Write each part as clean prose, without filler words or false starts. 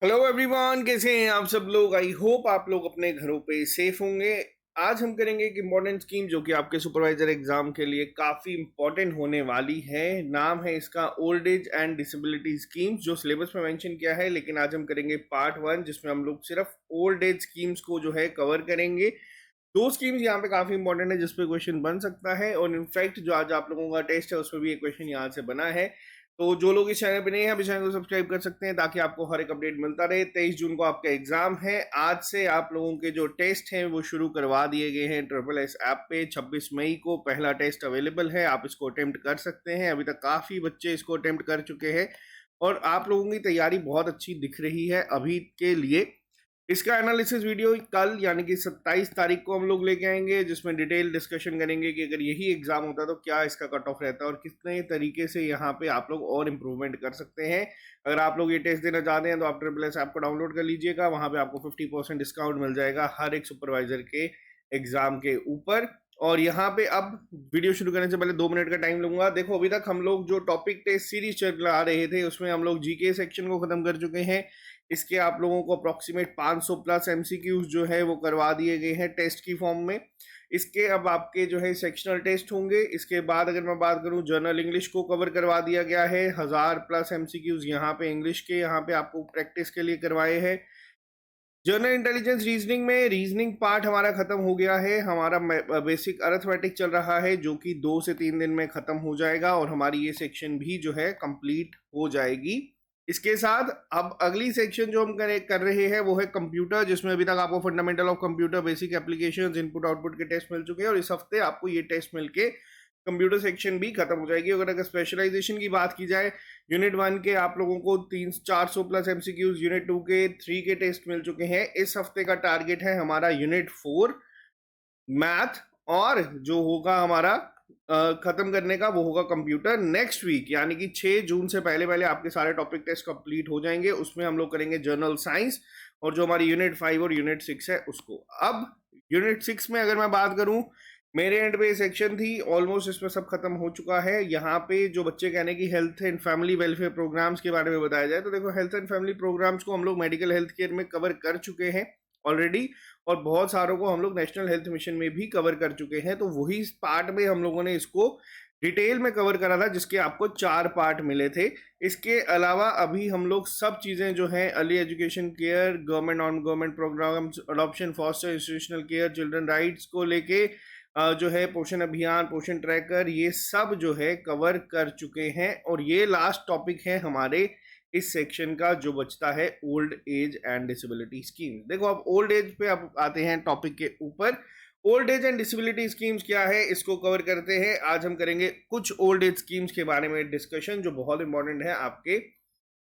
Hello everyone, कैसे हैं आप सब लोग। आई होप आप लोग अपने घरों पे सेफ होंगे। आज हम करेंगे एक इम्पॉर्टेंट स्कीम जो कि आपके सुपरवाइजर एग्जाम के लिए काफ़ी इम्पॉर्टेंट होने वाली है। नाम है इसका old age and disability schemes, जो सिलेबस में मेंशन किया है। लेकिन आज हम करेंगे पार्ट 1, जिसमें हम लोग सिर्फ ओल्ड एज स्कीम्स को जो है कवर करेंगे। दो स्कीम्स यहाँ पे काफ़ी इंपॉर्टेंट है जिस पे क्वेश्चन बन सकता है, और इनफैक्ट जो आज आप लोगों का टेस्ट है उसमें भी एक क्वेश्चन यहाँ से बना है। तो जो लोग इस चैनल पे नहीं है अभी चैनल को सब्सक्राइब कर सकते हैं ताकि आपको हर एक अपडेट मिलता रहे। 23 जून को आपका एग्जाम है। आज से आप लोगों के जो टेस्ट हैं वो शुरू करवा दिए गए हैं ट्रिपल एस ऐप पे। 26 मई को पहला टेस्ट अवेलेबल है, आप इसको अटेम्प्ट कर सकते हैं। अभी तक काफ़ी बच्चे इसको अटेम्प्ट कर चुके हैं और आप लोगों की तैयारी बहुत अच्छी दिख रही है अभी के लिए। इसका एनालिसिस वीडियो कल यानी कि 27 तारीख को हम लोग लेके आएंगे, जिसमें डिटेल डिस्कशन करेंगे कि अगर यही एग्जाम होता तो क्या इसका कट ऑफ रहता है और कितने तरीके से यहाँ पे आप लोग और इम्प्रूवमेंट कर सकते हैं। अगर आप लोग ये टेस्ट देना चाहते हैं तो आप ट्रिपल एस ऐप को डाउनलोड कर लीजिएगा। वहाँ पे आपको 50% डिस्काउंट मिल जाएगा हर एक सुपरवाइजर के एग्जाम के ऊपर। और यहाँ पे अब वीडियो शुरू करने से पहले 2 मिनट का टाइम लूंगा। देखो, अभी तक हम लोग जो टॉपिक टेस्ट सीरीज चला रहे थे उसमें हम लोग जीके सेक्शन को खत्म कर चुके हैं। इसके आप लोगों को अप्रॉक्सीमेट 500 प्लस एमसीक्यूज जो है वो करवा दिए गए हैं टेस्ट की फॉर्म में। इसके अब आपके जो है सेक्शनल टेस्ट होंगे। इसके बाद अगर मैं बात करूं, जर्नल इंग्लिश को कवर करवा दिया गया है। 1000 प्लस एमसीक्यूज यहाँ पे इंग्लिश के यहाँ पे आपको प्रैक्टिस के लिए करवाए हैं। जर्नल इंटेलिजेंस रीजनिंग में रीजनिंग पार्ट हमारा खत्म हो गया है। हमारा बेसिक अरिथमेटिक चल रहा है जो कि 2 से 3 दिन में खत्म हो जाएगा और हमारी ये सेक्शन भी जो है कंप्लीट हो जाएगी। इसके साथ अब अगली सेक्शन जो हम कर रहे हैं वो है कंप्यूटर, जिसमें अभी तक आपको fundamental of computer, basic applications, input output के टेस्ट मिल चुके हैं और इस हफ्ते आपको ये टेस्ट मिलके कंप्यूटर सेक्शन भी खत्म हो जाएगी। अगर स्पेशलाइजेशन की बात की जाए, यूनिट 1 के आप लोगों को 300-400 प्लस एमसीक्यूज, यूनिट 2 के 3 के टेस्ट मिल चुके हैं। इस हफ्ते का टारगेट है हमारा यूनिट 4 मैथ, और जो होगा हमारा खत्म करने का वो होगा कंप्यूटर नेक्स्ट वीक, यानी कि 6 जून से पहले पहले आपके सारे टॉपिक टेस्ट कंप्लीट हो जाएंगे। उसमें हम लोग करेंगे जर्नल साइंस और जो हमारी यूनिट 5 और यूनिट 6 है उसको। अब यूनिट 6 में अगर मैं बात करूं, मेरे एंड पे सेक्शन थी ऑलमोस्ट, इसमें सब खत्म हो चुका है। यहाँ पे जो बच्चे कहने की health and family welfare programmes के बारे में बताया जाए, तो देखो, हेल्थ एंड फैमिली प्रोग्राम्स को हम लोग मेडिकल हेल्थ केयर में कवर कर चुके हैं ऑलरेडी, और बहुत सारों को हम लोग नेशनल हेल्थ मिशन में भी कवर कर चुके हैं। तो वही पार्ट में हम लोगों ने इसको डिटेल में कवर करा था, जिसके आपको 4 पार्ट मिले थे। इसके अलावा अभी हम लोग सब चीज़ें जो हैं, early education care, government non government programmes, adoption, foster institutional care, children rights को लेके जो है पोषण अभियान, पोषण ट्रैकर, ये सब जो है कवर कर चुके हैं। और ये लास्ट टॉपिक है हमारे इस सेक्शन का जो बचता है, old age and disability scheme. देखो, अब ओल्ड एज पे अब आते हैं टॉपिक के ऊपर। Old age and disability schemes क्या है, इसको कवर करते हैं। आज हम करेंगे कुछ ओल्ड एज स्कीम्स के बारे में डिस्कशन, जो बहुत इंपॉर्टेंट है आपके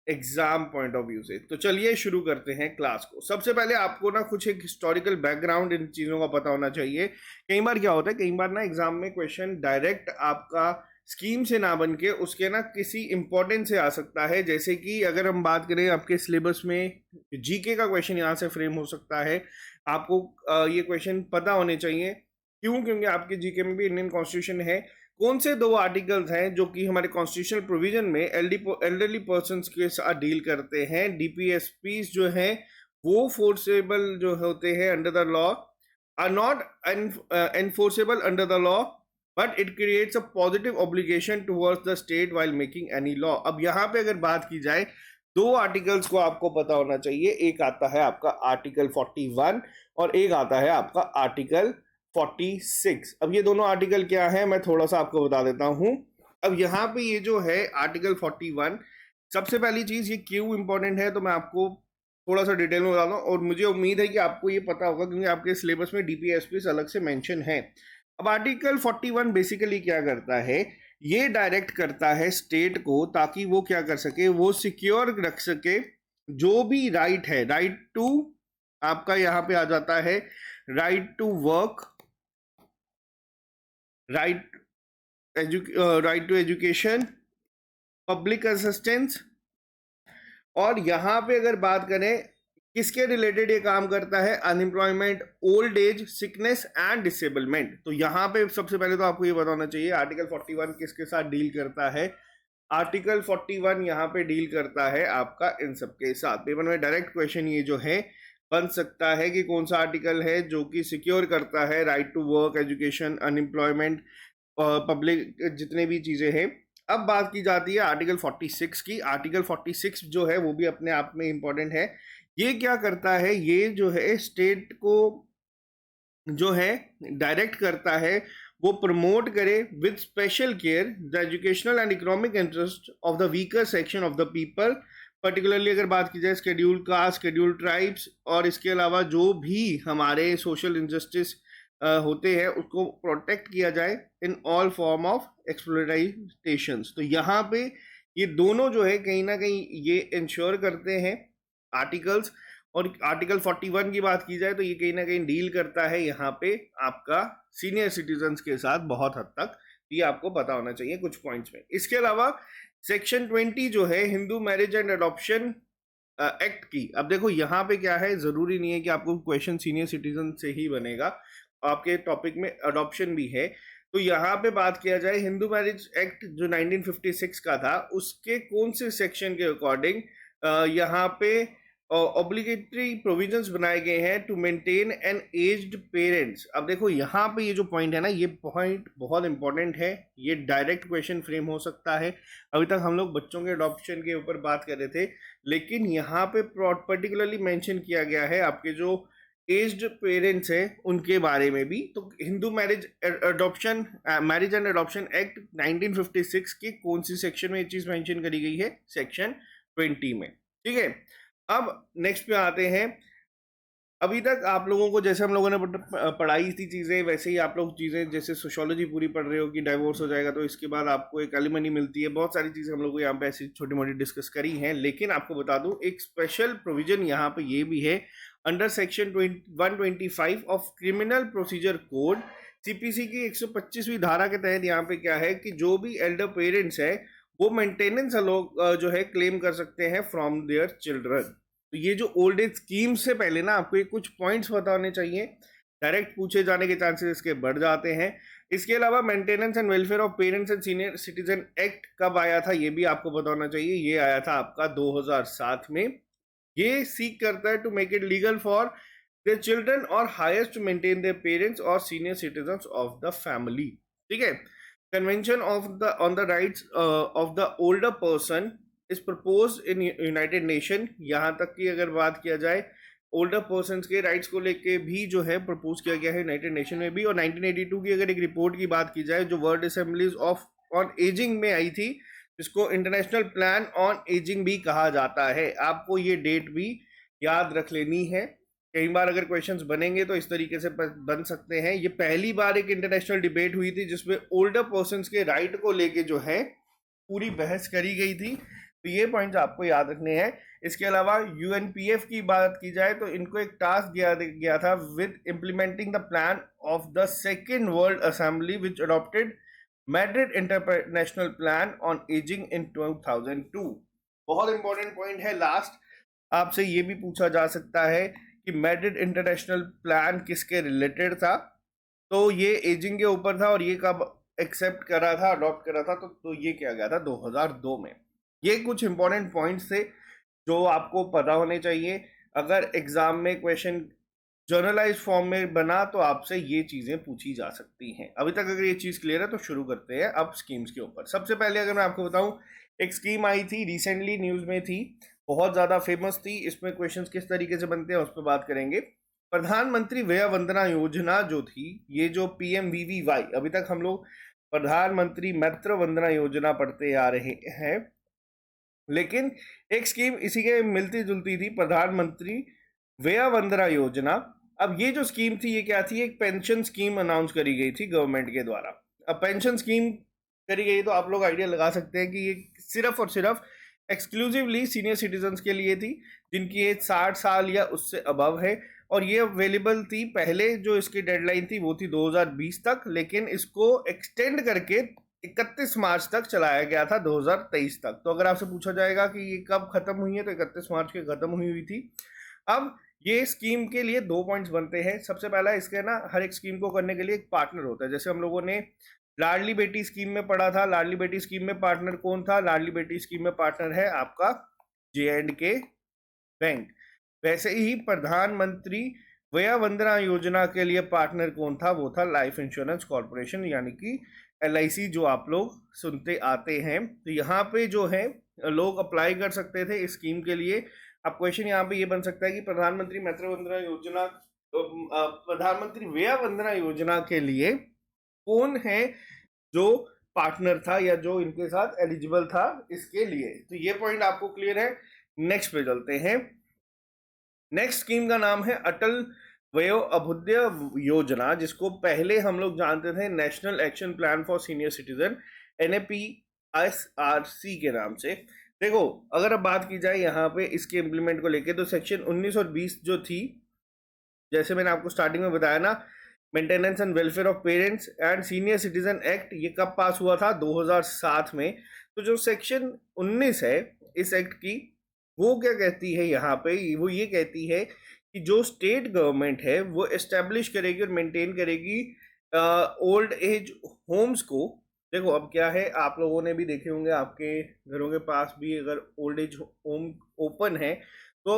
एग्जाम पॉइंट ऑफ व्यू से। तो चलिए शुरू करते हैं क्लास को। सबसे पहले आपको ना कुछ एक हिस्टोरिकल बैकग्राउंड इन चीज़ों का पता होना चाहिए। कई बार क्या होता है, कई बार ना एग्जाम में क्वेश्चन डायरेक्ट आपका स्कीम से ना बन के उसके ना किसी इंपॉर्टेंट से आ सकता है। जैसे कि अगर हम बात करें आपके सिलेबस में, जीके का क्वेश्चन यहाँ से फ्रेम हो सकता है। आपको ये क्वेश्चन पता होने चाहिए। क्यों? क्योंकि आपके जीके में भी इंडियन कॉन्स्टिट्यूशन है। कौन से 2 आर्टिकल्स हैं जो कि हमारे कॉन्स्टिट्यूशनल प्रोविजन में एल्डरली पर्सन्स के साथ डील करते हैं। डीपीएसपी जो हैं वो फोर्सेबल जो होते हैं under the law, are not enforceable under the law, but it creates a positive obligation towards the state while making any law. अब यहाँ पे अगर बात की जाए, 2 आर्टिकल्स को आपको पता होना चाहिए। एक आता है आपका आर्टिकल 41 और एक आता है आपका आर्टिकल 46। अब ये दोनों आर्टिकल क्या है, मैं थोड़ा सा आपको बता देता हूं। अब यहाँ पे ये जो है आर्टिकल 41, सबसे पहली चीज ये क्यों इंपॉर्टेंट है तो मैं आपको थोड़ा सा डिटेल में बताता हूँ, और मुझे उम्मीद है कि आपको ये पता होगा क्योंकि आपके सिलेबस में डीपीएसपी अलग से मेंशन है। अब आर्टिकल 41 बेसिकली क्या करता है, ये डायरेक्ट करता है स्टेट को, ताकि वो क्या कर सके, वो सिक्योर रख सके जो भी राइट है। राइट टू, आपका यहाँ पे आ जाता है right to work, right right to education, public assistance. और यहाँ पे अगर बात करें किसके रिलेटेड ये काम करता है, unemployment, old age, sickness and disablement. तो यहाँ पे सबसे पहले तो आपको ये बताना चाहिए आर्टिकल 41 किसके साथ डील करता है। आर्टिकल 41 यहाँ पे डील करता है आपका इन सब के साथ। पेपर में डायरेक्ट क्वेश्चन ये जो है बन सकता है कि कौन सा आर्टिकल है जो कि सिक्योर करता है right to work, education, unemployment, public जितने भी चीजें हैं। अब बात की जाती है आर्टिकल 46 की। आर्टिकल 46 जो है वो भी अपने आप में इंपॉर्टेंट है। ये क्या करता है, ये जो है स्टेट को जो है डायरेक्ट करता है वो प्रमोट करे with special care the educational and economic interest of the weaker section of the people. Particularly अगर बात की जाए शेड्यूल कास्ट, शेड्यूल ट्राइब्स और इसके अलावा जो भी हमारे सोशल इंजस्टिस होते हैं उसको प्रोटेक्ट किया जाए इन ऑल फॉर्म ऑफ एक्सप्लॉयटेशंस। तो यहाँ पे ये दोनों जो है कहीं ना कहीं ये इंश्योर करते हैं आर्टिकल्स। और आर्टिकल 41 की बात की जाए तो ये कहीं ना कहीं डील करता है यहाँ पे आपका सीनियर सिटीजन्स के साथ बहुत हद तक। ये आपको पता होना चाहिए कुछ पॉइंट्स में। इसके अलावा सेक्शन 20 जो है Hindu marriage and adoption act की। अब देखो यहाँ पे क्या है, जरूरी नहीं है कि आपको क्वेश्चन सीनियर सिटीजन से ही बनेगा, आपके टॉपिक में अडॉप्शन भी है। तो यहाँ पे बात किया जाए हिंदू मैरिज एक्ट जो 1956 का था उसके कौन से सेक्शन के अकॉर्डिंग यहाँ पे ऑब्लिगेटरी प्रोविजंस बनाए गए हैं to maintain an aged parents. अब देखो यहाँ पे ये जो पॉइंट है ना, ये पॉइंट बहुत इंपॉर्टेंट है। ये डायरेक्ट क्वेश्चन फ्रेम हो सकता है। अभी तक हम लोग बच्चों के अडॉप्शन के ऊपर बात कर रहे थे, लेकिन यहाँ पे पर्टिकुलरली मेंशन किया गया है आपके जो एज्ड पेरेंट्स हैं उनके बारे में भी। तो Hindu marriage and adoption act 1956 के कौन सी सेक्शन में ये चीज मेंशन करी गई है? सेक्शन 20 में। ठीक है, अब नेक्स्ट पे आते हैं। अभी तक आप लोगों को जैसे हम लोगों ने पढ़ाई थी चीज़ें, वैसे ही आप लोग चीज़ें जैसे सोशियोलॉजी पूरी पढ़ रहे हो कि डाइवोर्स हो जाएगा तो इसके बाद आपको एक एलिमनी मिलती है। बहुत सारी चीज़ें हम लोग को यहाँ पे ऐसी छोटी मोटी डिस्कस करी हैं, लेकिन आपको बता दूं एक स्पेशल प्रोविजन यहाँ पे ये भी है under section 125 of criminal procedure code. CPC की 125वीं धारा के तहत यहाँ पे क्या है कि जो भी एल्डर पेरेंट्स है वो मेंटेनेंस जो है क्लेम कर सकते हैं फ्रॉम देयर चिल्ड्रन। तो ये जो ओल्ड एज स्कीम से पहले ना आपको ये कुछ पॉइंट्स पता होने चाहिए, डायरेक्ट पूछे जाने के चांसेस इसके बढ़ जाते हैं। इसके अलावा maintenance and welfare of parents and senior citizen act कब आया था ये भी आपको पता होना चाहिए। ये आया था आपका 2007 में। ये सीक करता है to make it legal for their children और heirs to maintain their parents और senior citizen of the family. ठीक है, convention on the rights of the older person is propose in United Nation. यहाँ तक कि अगर बात किया जाए ओल्डर पर्सन के राइट्स को लेके भी जो है प्रपोज किया गया है यूनाइटेड नेशन में भी। और 1982 की अगर एक रिपोर्ट की बात की जाए जो world assemblies of on ageing में आई थी, जिसको इंटरनेशनल प्लान ऑन एजिंग भी कहा जाता है। आपको ये डेट भी याद रख लेनी है, कई बार अगर क्वेश्चंस बनेंगे तो इस तरीके से बन सकते हैं। ये पहली बार एक इंटरनेशनल डिबेट हुई थी जिसमें ओल्डर पर्सन के राइट को लेके जो है पूरी बहस करी गई थी। तो ये पॉइंट्स आपको याद रखने हैं। इसके अलावा यूएनपीएफ की बात की जाए तो इनको एक टास्क दिया गया था with implementing the plan of the second world assembly which adopted Madrid international plan on ageing इन 2002। बहुत इंपॉर्टेंट पॉइंट है लास्ट, आपसे ये भी पूछा जा सकता है कि मैड्रिड इंटरनेशनल प्लान किसके रिलेटेड था। तो ये एजिंग के ऊपर था और ये कब एक्सेप्ट करा था, अडॉप्ट करा था, तो ये किया गया था 2002 में। ये कुछ इंपॉर्टेंट पॉइंट्स थे जो आपको पता होने चाहिए। अगर एग्जाम में क्वेश्चन जर्नलाइज फॉर्म में बना तो आपसे ये चीजें पूछी जा सकती हैं। अभी तक अगर ये चीज क्लियर है तो शुरू करते हैं अब स्कीम्स के ऊपर। सबसे पहले अगर मैं आपको बताऊं, एक स्कीम आई थी रिसेंटली, न्यूज में थी, बहुत ज्यादा फेमस थी। इसमें क्वेश्चंस किस तरीके से बनते हैं उस पर बात करेंगे। प्रधानमंत्री व्यय वंदना योजना जो थी, ये जो PMVVY, अभी तक हम लोग प्रधानमंत्री मित्र वंदना योजना पढ़ते आ रहे हैं, लेकिन एक स्कीम इसी के मिलती जुलती थी, प्रधानमंत्री व्यय वंदना योजना। अब ये जो स्कीम थी ये क्या थी? एक पेंशन स्कीम अनाउंस करी गई थी गवर्नमेंट के द्वारा। अब पेंशन स्कीम करी गई तो आप लोग आइडिया लगा सकते हैं कि ये सिर्फ और सिर्फ एक्सक्लूसिवली सीनियर सिटीजन्स के लिए थी जिनकी एज 60 साल या उससे अबव है। और ये अवेलेबल थी, पहले जो इसकी डेडलाइन थी वो थी 2020 तक, लेकिन इसको एक्सटेंड करके 31 मार्च तक चलाया गया था 2023 तक। तो अगर आपसे पूछा जाएगा कि ये कब खत्म हुई है तो 31 मार्च के खत्म हुई थी। अब ये स्कीम के लिए 2 पॉइंट्स बनते हैं। सबसे पहला, इसके ना हर एक स्कीम को करने के लिए एक पार्टनर होता है। जैसे हम लोगों ने लाडली बेटी स्कीम में पढ़ा था। लाडली बेटी स्कीम में पार्टनर कौन था? लाडली बेटी स्कीम में पार्टनर है आपका J&K बैंक। वैसे ही प्रधानमंत्री वया वंदना योजना के लिए पार्टनर कौन था? वो था लाइफ इंश्योरेंस कॉर्पोरेशन, यानी कि LIC, जो आप लोग सुनते आते हैं। तो यहाँ पे जो है लोग अप्लाई कर सकते थे इस स्कीम के लिए। अब क्वेश्चन यहाँ पे ये बन सकता है कि प्रधानमंत्री मातृ वंदना योजना, प्रधानमंत्री वया वंदना योजना के लिए कौन है जो पार्टनर था या जो इनके साथ एलिजिबल था इसके लिए। तो ये पॉइंट आपको क्लियर है। नेक्स्ट पे चलते हैं। नेक्स्ट स्कीम का नाम है अटल वयो अभ्युदय योजना, जिसको पहले हम लोग जानते थे national action plan for senior citizen, NAPSRC के नाम से। देखो, अगर अब बात की जाए यहाँ पे इसके इम्प्लीमेंट को लेके, तो सेक्शन 19 और 20 जो थी, जैसे मैंने आपको स्टार्टिंग में बताया ना, maintenance and welfare of parents and senior citizen act, ये कब पास हुआ था? 2007 में। तो जो सेक्शन 19 है इस एक्ट की, वो क्या कहती है यहाँ पे? वो ये कहती है कि जो स्टेट गवर्नमेंट है वो एस्टेब्लिश करेगी और मेंटेन करेगी ओल्ड एज होम्स को। देखो, अब क्या है, आप लोगों ने भी देखे होंगे, आपके घरों के पास भी अगर ओल्ड एज होम ओपन है तो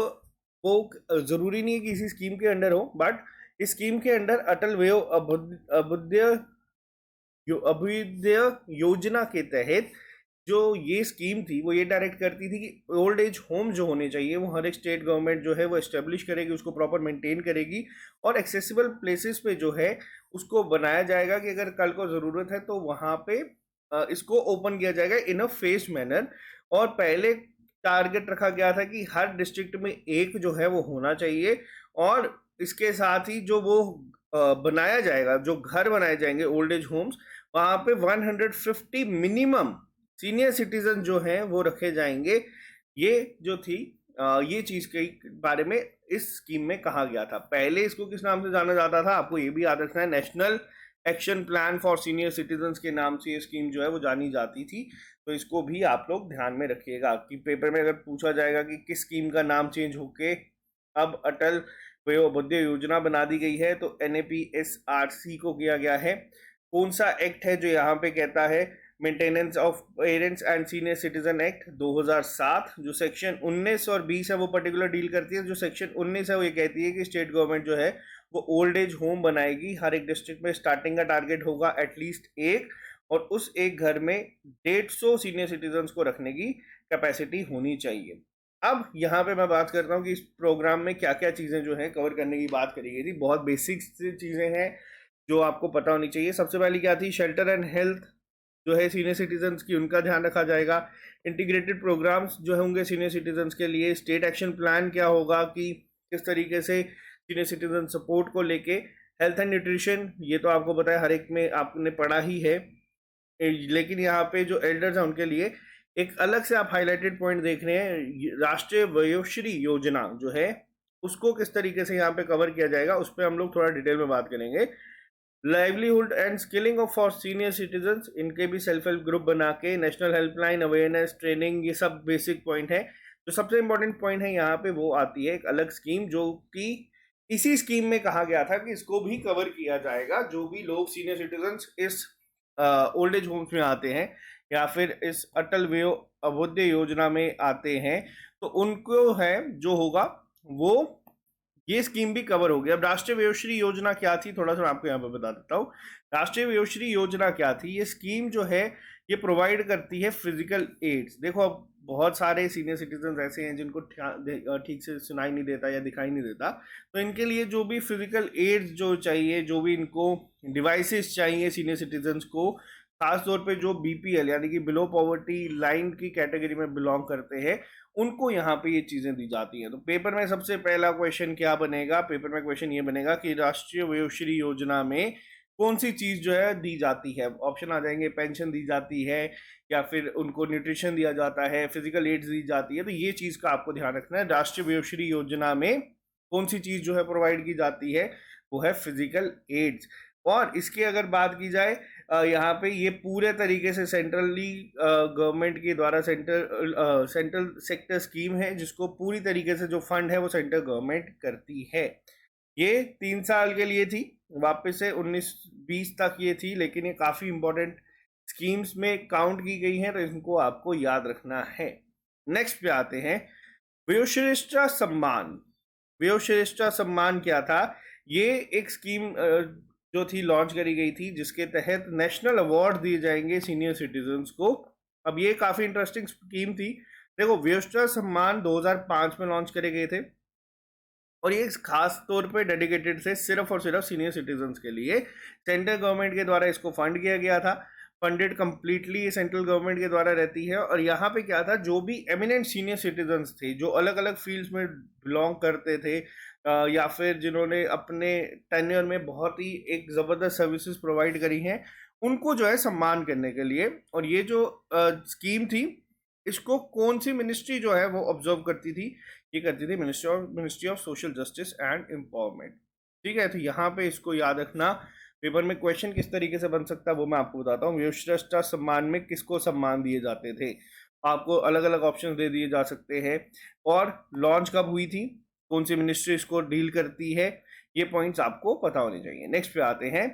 वो जरूरी नहीं है कि इसी स्कीम के अंडर हो, बट इस स्कीम के अंडर अटल वयो अभ्युदय अभ्युदय योजना के तहत जो ये स्कीम थी वो ये डायरेक्ट करती थी कि ओल्ड एज होम जो होने चाहिए वो हर एक स्टेट गवर्नमेंट जो है वो एस्टेब्लिश करेगी, उसको प्रॉपर मेंटेन करेगी, और एक्सेसिबल प्लेसेस पे जो है उसको बनाया जाएगा कि अगर कल को ज़रूरत है तो वहाँ पे इसको ओपन किया जाएगा इन अ फेस्ड मैनर। और पहले टारगेट रखा गया था कि हर डिस्ट्रिक्ट में एक जो है वो होना चाहिए, और इसके साथ ही जो वो बनाया जाएगा, जो घर बनाए जाएंगे ओल्ड एज होम्स, वहाँ पे 150 मिनिमम सीनियर सिटीजन जो हैं वो रखे जाएंगे। ये जो थी ये चीज के बारे में इस स्कीम में कहा गया था। पहले इसको किस नाम से जाना जाता था? आपको ये भी याद रखना है, national action plan for senior citizen के नाम से ये स्कीम जो है वो जानी जाती थी। तो इसको भी आप लोग ध्यान में रखिएगा कि पेपर में अगर पूछा जाएगा कि किस स्कीम का नाम चेंज होके अब अटल वयो अभ्युदय योजना बना दी गई है, तो NAPSRC को किया गया है। कौन सा एक्ट है जो यहाँ पे कहता है? Maintenance of parents and senior citizen act 2007। जो सेक्शन 19 और 20 है वो पर्टिकुलर डील करती है। जो सेक्शन 19 है वो ये कहती है कि स्टेट गवर्नमेंट जो है वो ओल्ड एज होम बनाएगी, हर एक डिस्ट्रिक्ट में स्टार्टिंग का टारगेट होगा एटलीस्ट एक, और उस एक घर में 150 सीनियर सिटीजन को रखने की कैपेसिटी होनी चाहिए। अब यहाँ पे मैं बात करता हूँ कि इस प्रोग्राम में क्या क्या चीज़ें जो है कवर करने की बात करी गई थी। बहुत बेसिक चीज़ें हैं जो आपको पता होनी चाहिए। सबसे पहले क्या थी? शेल्टर एंड हेल्थ जो है सीनियर सिटीजन्स की, उनका ध्यान रखा जाएगा। इंटीग्रेटेड प्रोग्राम्स जो होंगे सीनियर सिटीजन्स के लिए। स्टेट एक्शन प्लान क्या होगा कि किस तरीके से सीनियर सिटीजन सपोर्ट को लेके। हेल्थ एंड न्यूट्रिशन, ये तो आपको पता है, हर एक में आपने पढ़ा ही है, लेकिन यहाँ पे जो एल्डर्स हैं उनके लिए एक अलग से आप हाईलाइटेड पॉइंट देख रहे हैं। राष्ट्रीय वयोश्री योजना जो है उसको किस तरीके से यहाँ पे कवर किया जाएगा, उस पर हम लोग थोड़ा डिटेल में बात करेंगे। Livelihood and skilling of for senior citizen, इनके भी सेल्फ हेल्प ग्रुप बना के, नेशनल हेल्पलाइन, अवेयरनेस, ट्रेनिंग, ये सब बेसिक पॉइंट है। जो सबसे इंपॉर्टेंट पॉइंट है यहाँ पे वो आती है एक अलग स्कीम, जो कि इसी स्कीम में कहा गया था कि इसको भी कवर किया जाएगा। जो भी लोग सीनियर सिटीजन इस ओल्ड एज होम्स में आते हैं या फिर इस अटल वयो अभ्युदय योजना में आते हैं, तो उनको है जो होगा वो ये स्कीम भी कवर होगी। अब राष्ट्रीय वयोश्री योजना क्या थी, थोड़ा सा आपको यहाँ पे बता देता हूँ। राष्ट्रीय वयोश्री योजना क्या थी? ये स्कीम जो है ये प्रोवाइड करती है फिजिकल एड्स। देखो, अब बहुत सारे सीनियर सिटीजन ऐसे हैं जिनको ठीक से सुनाई नहीं देता या दिखाई नहीं देता, तो इनके लिए जो भी फिजिकल एड्स जो चाहिए, जो भी इनको डिवाइसेस चाहिए सीनियर सिटीजन्स को, खासतौर पे जो BPL यानी कि बिलो पॉवर्टी लाइन की कैटेगरी में बिलोंग करते हैं, उनको यहाँ पे ये चीज़ें दी जाती हैं। तो पेपर में सबसे पहला क्वेश्चन क्या बनेगा? पेपर में क्वेश्चन ये बनेगा कि राष्ट्रीय वयोश्री योजना में कौन सी चीज़ जो है दी जाती है। ऑप्शन आ जाएंगे, पेंशन दी जाती है, या फिर उनको न्यूट्रिशन दिया जाता है, फिजिकल एड्स दी जाती है। तो ये चीज़ का आपको ध्यान रखना है। राष्ट्रीय वयोश्री योजना में कौन सी चीज़ जो है प्रोवाइड की जाती है, वो है फिजिकल एड्स। और इसकी अगर बात की जाए, यहाँ पे ये पूरे तरीके से सेंट्रली गवर्नमेंट के द्वारा सेंट्रल सेक्टर स्कीम है, जिसको पूरी तरीके से जो फंड है वो सेंट्रल गवर्नमेंट करती है। ये 3 साल के लिए थी, वापस से 19-20 तक ये थी, लेकिन ये काफ़ी इंपॉर्टेंट स्कीम्स में काउंट की गई हैं, तो इनको आपको याद रखना है। नेक्स्ट पे आते हैं, वयोश्रेष्ठ सम्मान। वयोश्रेष्ठ सम्मान क्या था? ये एक स्कीम जो थी लॉन्च करी गई थी, जिसके तहत नेशनल अवार्ड दिए जाएंगे सीनियर सिटीजन्स को। अब ये काफ़ी इंटरेस्टिंग स्कीम थी। देखो, वयोश्रेष्ठ सम्मान 2005 में लॉन्च करे गए थे, और ये खास तौर पे डेडिकेटेड थे सिर्फ और सिर्फ सीनियर सिटीजन्स के लिए। सेंट्रल गवर्नमेंट के द्वारा इसको फंड किया गया था, फंडेड कंप्लीटली सेंट्रल गवर्नमेंट के द्वारा रहती है। और यहाँ पे क्या था, जो भी एमिनेंट सीनियर सिटीजन्स थे, जो अलग अलग फील्ड्स में बिलोंग करते थे, या फिर जिन्होंने अपने टेन्योर में बहुत ही एक ज़बरदस्त सर्विसेज प्रोवाइड करी हैं, उनको जो है सम्मान करने के लिए। और ये जो स्कीम थी, इसको कौन सी मिनिस्ट्री जो है वो ऑब्जर्व करती थी? ये करती थी ministry of social justice and empowerment. ठीक है, तो यहाँ पे इसको याद रखना। पेपर में क्वेश्चन किस तरीके से बन सकता है वो मैं आपको बताता हूँ। वयोश्रेष्ठ सम्मान में किसको सम्मान दिए जाते थे? आपको अलग अलग ऑप्शन दे दिए जा सकते हैं, और लॉन्च कब हुई थी, कौन सी मिनिस्ट्री इसको डील करती है, ये पॉइंट्स आपको पता होने चाहिए। नेक्स्ट पे आते हैं,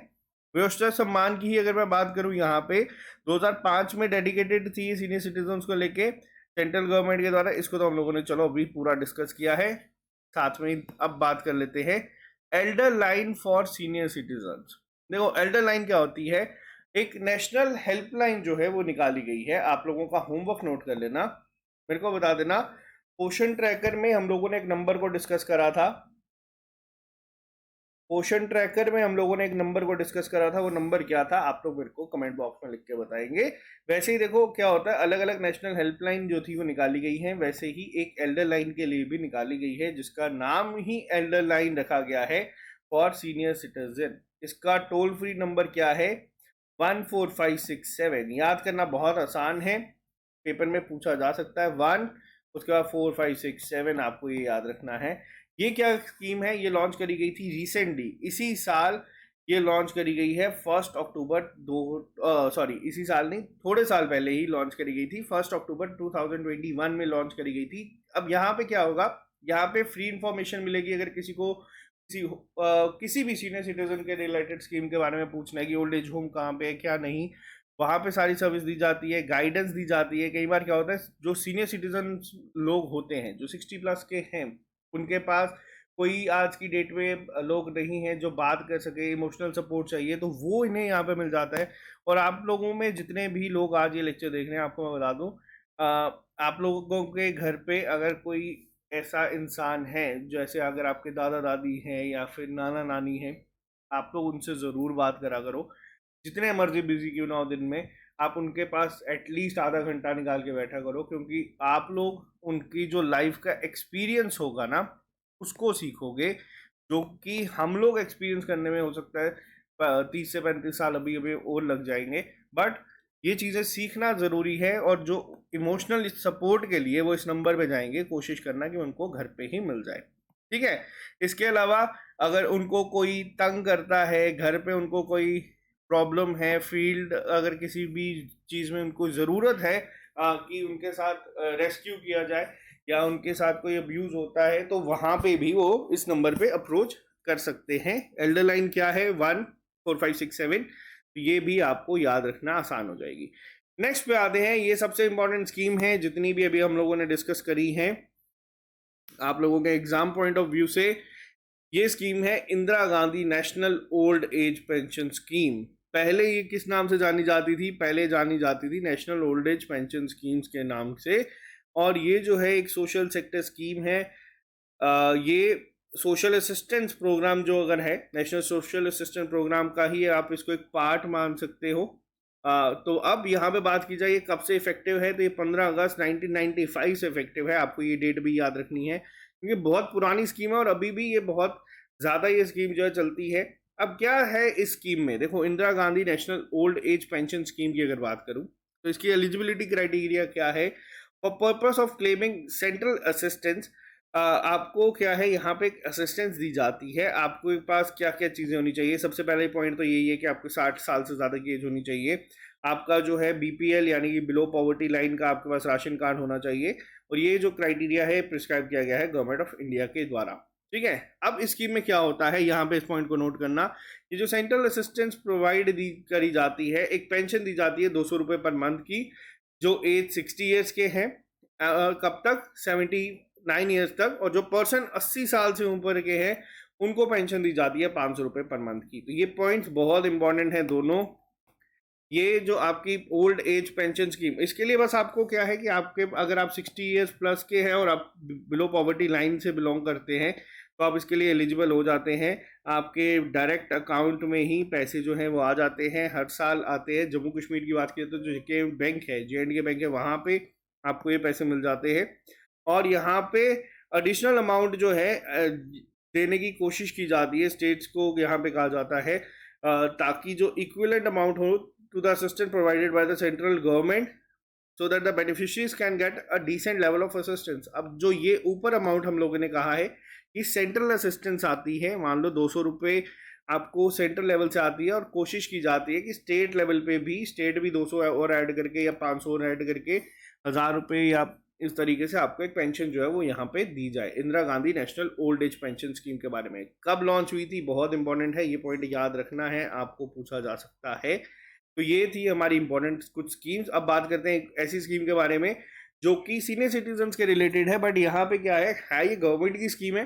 वयोश्रेष्ठ सम्मान की ही अगर मैं बात करूं, यहाँ पे 2005 में डेडिकेटेड थी सीनियर सिटीजन्स को लेके सेंट्रल गवर्नमेंट के द्वारा। इसको तो हम लोगों ने चलो अभी पूरा डिस्कस किया है। साथ में अब बात कर लेते हैं Elder line for senior citizens. देखो, एल्डर लाइन क्या होती है? एक नेशनल हेल्पलाइन जो है वो निकाली गई है। आप लोगों का होमवर्क नोट कर लेना, मेरे को बता देना। पोषण ट्रैकर में हम लोगों ने एक नंबर को डिस्कस करा था। पोषण ट्रैकर में हम लोगों ने एक नंबर को डिस्कस करा था। वो नंबर क्या था, आप लोग मेरे को कमेंट बॉक्स में लिख के बताएंगे। वैसे ही देखो क्या होता है, अलग अलग नेशनल हेल्पलाइन जो थी वो निकाली गई है, वैसे ही एक एल्डर लाइन के लिए भी निकाली गई है, जिसका नाम ही एल्डर लाइन रखा गया है फॉर सीनियर सिटीजन। इसका टोल फ्री नंबर क्या है? 14567। याद करना बहुत आसान है, पेपर में पूछा जा सकता है। 1, उसके बाद 4567, आपको ये याद रखना है। ये क्या स्कीम है? ये लॉन्च करी गई थी रिसेंटली, इसी साल ये लॉन्च करी गई है। 1 अक्टूबर इसी साल नहीं, थोड़े साल पहले ही लॉन्च करी गई थी। 1 अक्टूबर 2021 में लॉन्च करी गई थी। अब यहाँ पे क्या होगा, यहाँ पे फ्री इंफॉर्मेशन मिलेगी। अगर किसी को किसी भी सीनियर सिटीजन के रिलेटेड स्कीम के बारे में पूछना है कि ओल्ड एज होम कहाँ पे है, क्या नहीं, वहाँ पे सारी सर्विस दी जाती है, गाइडेंस दी जाती है। कई बार क्या होता है, जो सीनियर सिटीजन लोग होते हैं, जो 60+ के हैं, उनके पास कोई आज की डेट में लोग नहीं हैं जो बात कर सके, इमोशनल सपोर्ट चाहिए, तो वो इन्हें यहाँ पे मिल जाता है। और आप लोगों में जितने भी लोग आज ये लेक्चर देख रहे हैं, आपको मैं बता दूँ, आप लोगों के घर पे अगर कोई ऐसा इंसान है, जैसे अगर आपके दादा दादी हैं या फिर नाना नानी हैं, आप लोग उनसे ज़रूर बात करा करो। जितने मर्जी बिजी क्यों ना हो दिन में, आप उनके पास एटलीस्ट आधा घंटा निकाल के बैठा करो, क्योंकि आप लोग उनकी जो लाइफ का एक्सपीरियंस होगा ना, उसको सीखोगे, जो कि हम लोग एक्सपीरियंस करने में हो सकता है 30 से 35 साल अभी अभी और लग जाएंगे। बट ये चीज़ें सीखना ज़रूरी है, और जो इमोशनल सपोर्ट के लिए वो इस नंबर पे जाएंगे, कोशिश करना कि उनको घर पे ही मिल जाए। ठीक है, इसके अलावा अगर उनको कोई तंग करता है, घर पे उनको कोई प्रॉब्लम है, फील्ड अगर किसी भी चीज़ में उनको ज़रूरत है कि उनके साथ रेस्क्यू किया जाए, या उनके साथ कोई अब्यूज़ होता है, तो वहाँ पे भी वो इस नंबर पे अप्रोच कर सकते हैं। एल्डर लाइन क्या है? 14567। ये भी आपको याद रखना आसान हो जाएगी। नेक्स्ट पे आते हैं, ये सबसे इंपॉर्टेंट स्कीम है जितनी भी अभी हम लोगों ने डिस्कस करी है। आप लोगों के एग्जाम पॉइंट ऑफ व्यू से ये स्कीम है Indira Gandhi national old age pension scheme. पहले ये किस नाम से जानी जाती थी? पहले जानी जाती थी national old age pension schemes के नाम से। और ये जो है एक सोशल सेक्टर स्कीम है। ये सोशल असिस्टेंस प्रोग्राम जो अगर है, नेशनल सोशल असिस्टेंस प्रोग्राम का ही आप इसको एक पार्ट मान सकते हो। तो अब यहाँ पे बात की जाए ये कब से इफेक्टिव है, तो ये 15 अगस्त 1995 से इफेक्टिव है। आपको ये डेट भी याद रखनी है, क्योंकि बहुत पुरानी स्कीम है और अभी भी ये बहुत ज़्यादा ये स्कीम जो है चलती है। अब क्या है इस स्कीम में? देखो, Indira Gandhi national old age pension scheme की अगर बात करूँ, तो इसकी एलिजिबिलिटी क्राइटेरिया क्या है? For purpose of claiming central assistance, आपको क्या है, यहाँ पे एक असिस्टेंस दी जाती है। आपको के पास क्या क्या चीज़ें होनी चाहिए? सबसे पहले पॉइंट तो यही है कि आपको 60 साल से ज़्यादा की एज होनी चाहिए। आपका जो है बीपीएल यानी कि बिलो पॉवर्टी लाइन का आपके पास राशन कार्ड होना चाहिए। और ये जो क्राइटेरिया है प्रिस्क्राइब किया गया है गवर्नमेंट ऑफ इंडिया के द्वारा। ठीक है। अब इस स्कीम में क्या होता है, यहाँ पे इस पॉइंट को नोट करना, ये जो सेंट्रल असिस्टेंस प्रोवाइड दी करी जाती है, एक पेंशन दी जाती है 200 रुपये पर मंथ की, जो एज 60 ईयर्स के हैं, कब तक, 79 ईयर्स तक, और जो पर्सन 80 साल से ऊपर के हैं उनको पेंशन दी जाती है 500 रुपये पर मंथ की। तो ये पॉइंट्स बहुत इंपॉर्टेंट है दोनों। ये जो आपकी ओल्ड एज पेंशन स्कीम, इसके लिए बस आपको क्या है कि आपके अगर आप 60 ईयर्स प्लस के हैं और आप बिलो पॉवर्टी लाइन से बिलोंग करते हैं तो आप इसके लिए एलिजिबल हो जाते हैं। आपके डायरेक्ट अकाउंट में ही पैसे जो हैं वो आ जाते हैं, हर साल आते हैं। जम्मू कश्मीर की बात करें तो जो के बैंक है, JNK बैंक है, वहाँ पे आपको ये पैसे मिल जाते हैं। और यहाँ पे एडिशनल अमाउंट जो है देने की कोशिश की जाती है स्टेट्स को, यहाँ पे कहा जाता है ताकि जो इक्विवेलेंट अमाउंट हो to the assistance provided by the central government so that the beneficiaries can get a decent level of assistance। अब जो ये ऊपर अमाउंट हम लोगों ने कहा है कि सेंट्रल असिस्टेंस आती है, मान लो 200 रुपये आपको सेंट्रल लेवल से आती है, और कोशिश की जाती है कि स्टेट लेवल पे भी, स्टेट भी 200 और ऐड करके या 500 और ऐड करके 1000 रुपये या इस तरीके से आपको एक पेंशन जो है वो यहाँ पे दी जाए। Indira Gandhi national old age pension scheme के बारे में कब लॉन्च हुई थी, बहुत इंपॉर्टेंट है, ये पॉइंट याद रखना है, आपको पूछा जा सकता है। तो ये थी हमारी इंपॉर्टेंट कुछ स्कीम्स। अब बात करते हैं एक ऐसी स्कीम के बारे में जो कि सीनियर सिटीजन्स के रिलेटेड है, बट यहाँ पे क्या है ये गवर्नमेंट की स्कीम है।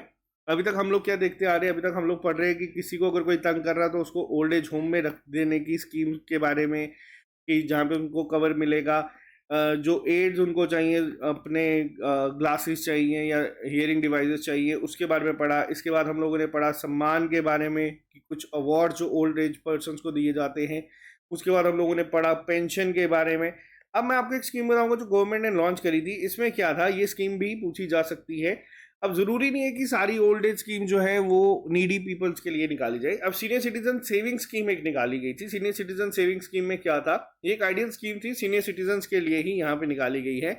अभी तक हम लोग क्या देखते आ रहे हैं, अभी तक हम लोग पढ़ रहे हैं कि किसी को अगर कोई तंग कर रहा है तो उसको ओल्ड एज होम में रख देने की स्कीम के बारे में, कि जहाँ पे उनको कवर मिलेगा। जो एड्स उनको चाहिए, अपने ग्लासेस चाहिए या हियरिंग डिवाइसेस चाहिए, उसके बारे में पढ़ा। इसके बाद हम लोगों ने पढ़ा सम्मान के बारे में कि कुछ अवार्ड जो ओल्ड एज पर्सनस को दिए जाते हैं। उसके बाद हम लोगों ने पढ़ा पेंशन के बारे में। अब मैं आपको एक स्कीम बताऊंगा जो गवर्नमेंट ने लॉन्च करी थी। इसमें क्या था, ये स्कीम भी पूछी जा सकती है। अब ज़रूरी नहीं है कि सारी ओल्ड एज स्कीम जो है वो नीडी पीपल्स के लिए निकाली जाए। अब सीनियर सिटीजन सेविंग स्कीम एक निकाली गई थी। सीनियर सिटीजन सेविंग स्कीम में क्या था, एक आइडियल स्कीम थी, सीनियर सिटीजन के लिए ही यहाँ पे निकाली गई है।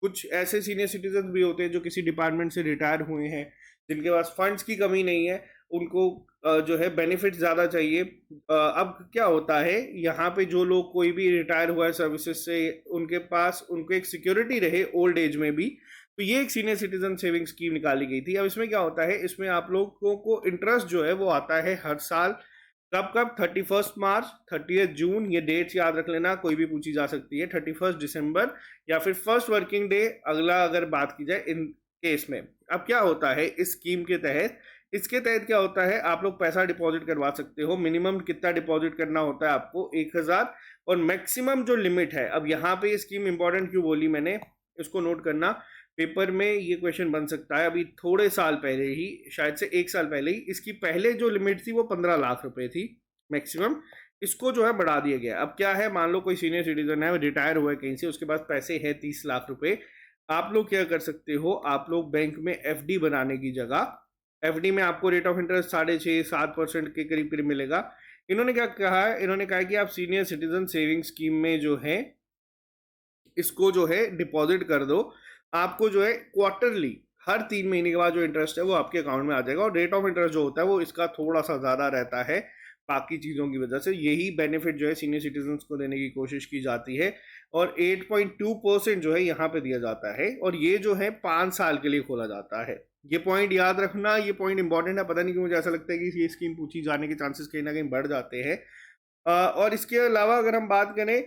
कुछ ऐसे सीनियर सिटीजन भी होते हैं जो किसी डिपार्टमेंट से रिटायर हुए हैं, जिनके पास फंड्स की कमी नहीं है, उनको जो है बेनिफिट ज़्यादा चाहिए। अब क्या होता है, यहाँ पे जो लोग कोई भी रिटायर हुआ है सर्विसेज से, उनके पास उनको एक सिक्योरिटी रहे ओल्ड एज में भी, तो ये एक सीनियर सिटीजन सेविंग स्कीम निकाली गई थी। अब इसमें क्या होता है, इसमें आप लोगों को इंटरेस्ट जो है वो आता है हर साल। कब कब, 31 मार्च, 30 जून, ये डेट्स याद रख लेना, कोई भी पूछी जा सकती है। 31 दिसंबर या फिर फर्स्ट वर्किंग डे अगला अगर बात की जाए इन केस में। अब क्या होता है इस स्कीम के तहत, इसके तहत क्या होता है, आप लोग पैसा डिपॉजिट करवा सकते हो। मिनिमम कितना डिपॉजिट करना होता है आपको, 1000, और मैक्सिमम जो लिमिट है। अब यहाँ पे ये स्कीम इंपॉर्टेंट क्यों बोली मैंने, इसको नोट करना, पेपर में ये क्वेश्चन बन सकता है। अभी थोड़े साल पहले ही, शायद से 1 साल पहले ही, इसकी पहले जो लिमिट थी वो 15 लाख रुपए थी मैक्सिमम। इसको जो है बढ़ा दिया गया। अब क्या है, मान लो कोई सीनियर सिटीजन है, रिटायर हुआ है कहीं से, उसके पास पैसे है 30 लाख रुपए। आप लोग क्या कर सकते हो, आप लोग बैंक में FD बनाने की जगह, FD में आपको रेट ऑफ इंटरेस्ट 6.5-7% के करीब करीब मिलेगा। इन्होंने क्या कहा है, इन्होंने कहा कि आप सीनियर सिटीजन सेविंग स्कीम में जो है इसको जो है डिपॉजिट कर दो। आपको जो है क्वार्टरली, हर 3 महीने के बाद जो इंटरेस्ट है वो आपके अकाउंट में आ जाएगा। और रेट ऑफ इंटरेस्ट जो होता है वो इसका थोड़ा सा ज़्यादा रहता है बाकी चीज़ों की वजह से। यही बेनिफिट जो है सीनियर सिटीजन्स को देने की कोशिश की जाती है। और 8.2% जो है यहाँ पे दिया जाता है, और ये जो है 5 साल के लिए खोला जाता है। ये पॉइंट याद रखना, ये पॉइंट इंपॉर्टेंट है। पता नहीं क्यों मुझे ऐसा लगता है कि ये स्कीम पूछी जाने के चांसेस कहीं ना कहीं बढ़ जाते हैं। और इसके अलावा अगर हम बात करें,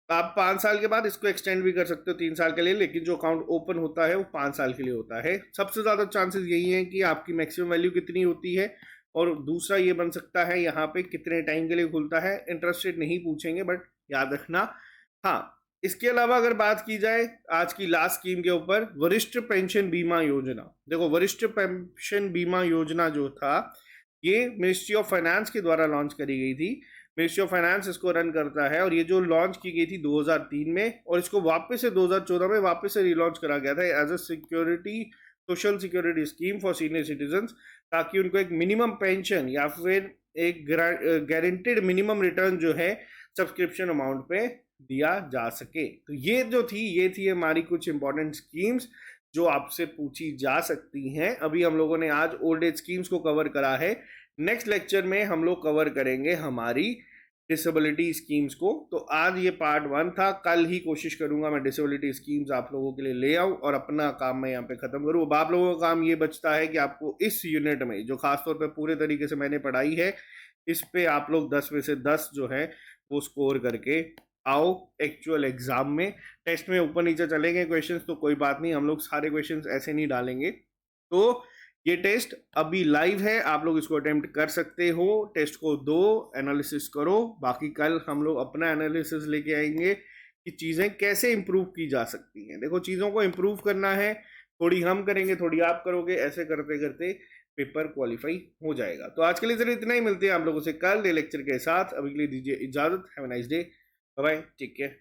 आप 5 साल के बाद इसको एक्सटेंड भी कर सकते हो 3 साल के लिए, लेकिन जो अकाउंट ओपन होता है वो 5 साल के लिए होता है। सबसे ज़्यादा चांसेस यही हैं कि आपकी मैक्सिमम वैल्यू कितनी होती है, और दूसरा ये बन सकता है यहाँ पे कितने टाइम के लिए खुलता है। इंटरेस्ट रेट नहीं पूछेंगे, बट याद रखना। हाँ, इसके अलावा अगर बात की जाए आज की लास्ट स्कीम के ऊपर, वरिष्ठ पेंशन बीमा योजना। देखो, वरिष्ठ पेंशन बीमा योजना जो था, ये मिनिस्ट्री ऑफ फाइनेंस के द्वारा लॉन्च करी गई थी। मिनिस्ट्री ऑफ फाइनेंस इसको रन करता है, और ये जो लॉन्च की गई थी 2003 में, और इसको वापस से 2014 में वापस से रिलॉन्च करा गया था as a security, social security scheme for senior citizens, ताकि उनको एक मिनिमम पेंशन या फिर एक गारंटेड मिनिमम रिटर्न जो है सब्सक्रिप्शन अमाउंट पे दिया जा सके। तो ये जो थी, ये थी हमारी कुछ इंपॉर्टेंट स्कीम्स जो आपसे पूछी जा सकती हैं। अभी हम लोगों ने आज ओल्ड एज स्कीम्स को कवर करा है। नेक्स्ट लेक्चर में हम लोग कवर करेंगे हमारी डिसेबिलिटी स्कीम्स को। तो आज ये पार्ट 1 था, कल ही कोशिश करूंगा मैं डिसेबिलिटी स्कीम्स आप लोगों के लिए ले आऊं और अपना काम मैं यहाँ पे खत्म करूं। अब आप लोगों का काम ये बचता है कि आपको इस यूनिट में जो खासतौर पे पूरे तरीके से मैंने पढ़ाई है, इस पे आप लोग 10 में से 10 जो है वो स्कोर करके आओ एक्चुअल एग्जाम में। टेस्ट में ऊपर नीचे चलेंगे क्वेश्चंस तो कोई बात नहीं, हम लोग सारे क्वेश्चंस ऐसे नहीं डालेंगे। तो ये टेस्ट अभी लाइव है, आप लोग इसको अटेम्प्ट कर सकते हो। टेस्ट को दो, एनालिसिस करो, बाकी कल हम लोग अपना एनालिसिस लेके आएंगे कि चीज़ें कैसे इंप्रूव की जा सकती हैं। देखो, चीज़ों को इंप्रूव करना है, थोड़ी हम करेंगे थोड़ी आप करोगे, ऐसे करते करते पेपर क्वालिफाई हो जाएगा। तो आज के लिए सिर्फ इतना ही, मिलते हैं आप लोगों से कल नए लेक्चर के साथ। अभी के लिए दीजिए इजाजत। Have a nice day, bye bye, take care.